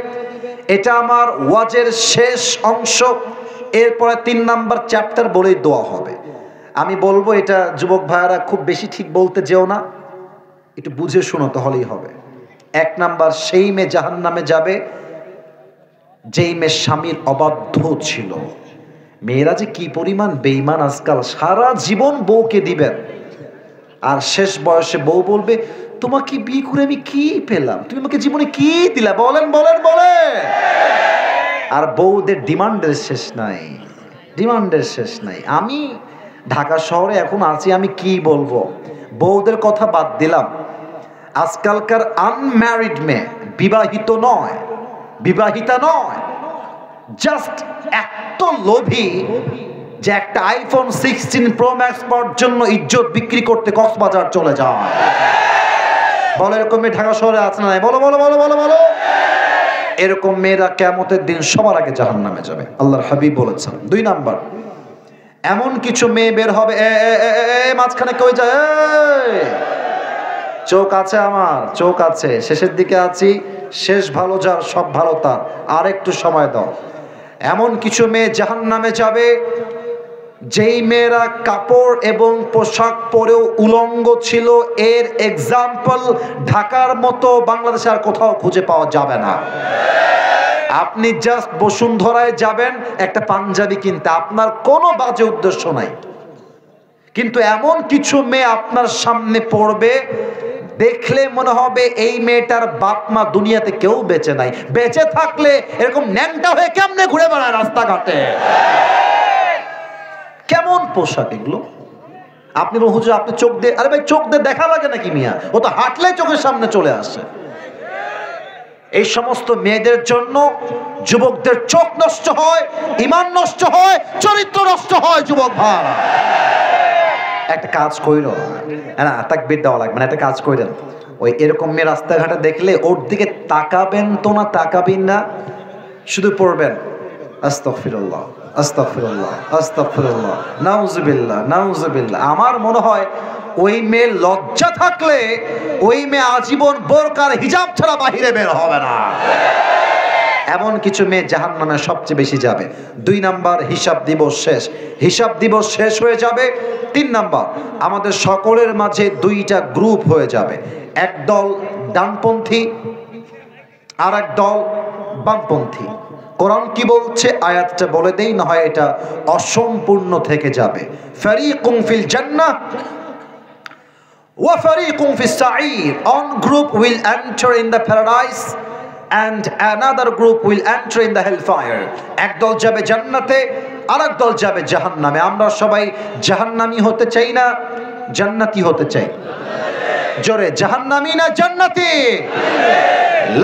এটা আমার ওয়াজের শেষ অংশ। এরপরে 3 নাম্বার চ্যাপ্টার বলেই দোয়া হবে। আমি বলবো, এটা যুবক ভাইয়ারা খুব বেশি ঠিক বলতে যেও না, একটু বুঝে শোনো, তাহলেই হবে। 1 নাম্বার, সেই মেয়ে জাহান্নামে যাবে যেই মেয়ে স্বামীর অবাধ্য ছিল। মেয়েরা যে কি পরিমাণ বেঈমান আজকাল, সারা জীবন বউকে দিবেন, আর শেষ বয়সে বউ বলবে, তোমাকে বিয়ে করে আমি কি পেলাম, তুমি আমাকে জীবনে কি দিলা, বলেন বলেন বলেন। আর বউদের ডিমান্ডের শেষ নাই, ডিমান্ডের শেষ নাই। আমি ঢাকা শহরে এখন আছি, আমি কি বলবো, বউদের কথা বাদ দিলাম। আজকালকার আনম্যারিড মেয়ে, বিবাহিত নয়, বিবাহিতা নয়, জাস্ট এত লোভী যে একটা আইফোন 16 প্রো ম্যাক্স পাওয়ার জন্য ইজ্জত বিক্রি করতে কক্সবাজার চলে যায়। বলো, এরকম মেয়ে ঢাকা শহরে আছে না? বলো বলো বলো বলো বলো। এরকম মেয়েরা কিয়ামতের দিন সবার আগে জাহান্নামে যাবে, আল্লাহর হাবিব বলেছেন। 2 নাম্বার, এমন কিছু মেয়ে বের হবে, মাঝখানে কই যায়, চোখ আছে আমার, চোখ আছে, শেষের দিকে আছি, শেষ ভালো যার সব ভালো তার, আর একটু সময় দাও। এমন কিছু মেয়ে জাহান্নামে যাবে যেই মেয়েরা কাপড় এবং পোশাক পরেও উলঙ্গ ছিল। এর এক্সাম্পল ঢাকার মতো বাংলাদেশে আর কোথাও খুঁজে পাওয়া যাবে না। আপনি জাস্ট বসুন্ধরায় যাবেন একটা পাঞ্জাবি কিনতে, আপনার কোনো বাজে উদ্দেশ্য নাই, কিন্তু এমন কিছু মেয়ে আপনার সামনে পড়বে, দেখলে মনে হবে এই মেয়েটার বাপ মা দুনিয়াতে কেউ বেঁচে নাই, বেঁচে থাকলে এরকম ন্যাংটা হয়ে কেমনে ঘুরে বেড়ায় রাস্তাঘাটে। কেমন পোশাক এগুলো! আপনি বলুন, হুজুর আপনি চোখ দিয়ে, আরে ভাই চোখ দিয়ে দেখা লাগে নাকি মিয়া, ও তো হাঁটলেই চোখের সামনে চলে আসে। এই সমস্ত মেয়েদের জন্য যুবকদের চোখ নষ্ট হয়, ঈমান নষ্ট হয়, চরিত্র নষ্ট হয়। যুবক ভাই, একটা কাজ কইরো না, তাকবীর দেওয়া লাগবে না, একটা কাজ কইরেন, ওই এরকম মেয়ে রাস্তাঘাটে দেখলে ওর দিকে তাকাবেন তো না, তাকাবেন না, শুধু পড়বেন আস্তাগফিরুল্লাহ আস্তাগফিরুল্লাহ আস্তাগফিরুল্লাহ, নাউজুবিল্লাহ নাউজুবিল্লাহ। আমার মনে হয় ওই মেয়ে লজ্জা থাকলে ওই মেয়ে আজীবন বোরকার হিজাব ছাড়া বাহিরে বের হবে না। এমন কিছু মেয়ে জাহান্নামে সবচেয়ে বেশি যাবে। 2 নাম্বার, হিসাব দিবস শেষ, হিসাব দিবস শেষ হয়ে যাবে। 3 নাম্বার, আমাদের সকলের মাঝে 2টা গ্রুপ হয়ে যাবে, এক দল ডানপন্থী আর এক দল বামপন্থী। কোরআন কি বলছে আয়াতটা বলে দেই, না হয় এটা অসম্পূর্ণ থেকে যাবে। ফারিকুম ফিল জান্নাহ ওয়া ফারিকুম ফিস সাঈর, one group will enter in the paradise and another group will enter in the hellfire. একদল যাবে জান্নাতে, আরেক দল যাবে জাহান্নামে। আমরা সবাই জাহান্নামী হতে চাই না জান্নাতি হতে চাই? জোরে, জাহান্নামী না জান্নাতি?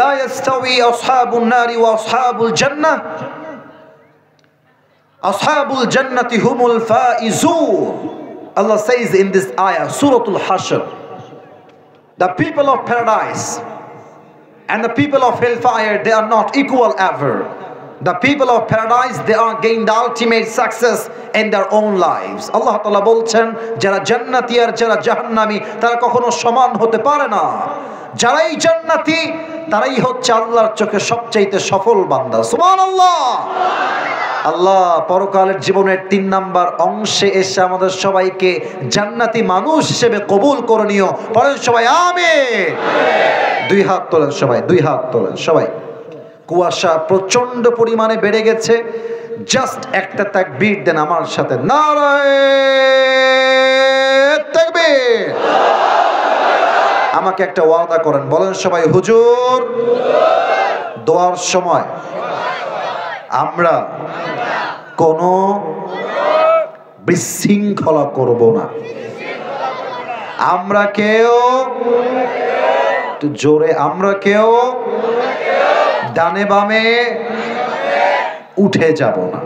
লা ইয়াস্তাওয়ি আসহাবুন নারি ওয়া আসহাবুল জান্নাহ, আসহাবুল জান্নাতি হুমুল Faizun. Allah says in this ayah, Suratul Hashr, the people of paradise and the people of hellfire, they are not equal ever. The people of paradise, they are gain the ultimate success in their own lives. Allah Ta'ala বলছেন, যারা জান্নাতি আর যারা জাহান্নামী তারা কখনো সমান হতে পারে না। যারাই জান্নাতি তারাই হচ্ছে আল্লাহর চোখে সবচাইতে সফল বান্দা। সুবহানাল্লাহ। আল্লাহ পরকালের জীবনের 3 নাম্বার অংশে এসে আমাদের সবাইকে জান্নাতি মানুষ হিসেবে কবুল করে নিও। পড়েন সবাই আমিন। 2 হাত তোলেন সবাই, 2 হাত তোলেন সবাই। কুয়াশা প্রচন্ড পরিমাণে বেড়ে গেছে, জাস্ট একটা তাকবীর দেন আমার সাথে, নারায়ে আমাকে একটা ওয়াদা করেন, বলেন সবাই, হুজুর দোয়ার সময় আমরা কোনো বিশৃঙ্খলা করব না। আমরা কেউ, একটু জোরে, আমরা কেউ ডানে বামে উঠে যাব না।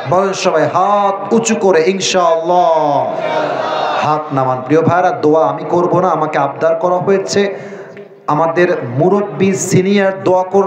বলেন সবাই হাত উঁচু করে ইনশাআল্লাহ। হাত নামান। প্রিয় ভাইরা, দোয়া আমি করব না, আমাকে আবদার করা হয়েছে, আমাদের মুরব্বী সিনিয়র দোয়া করবে।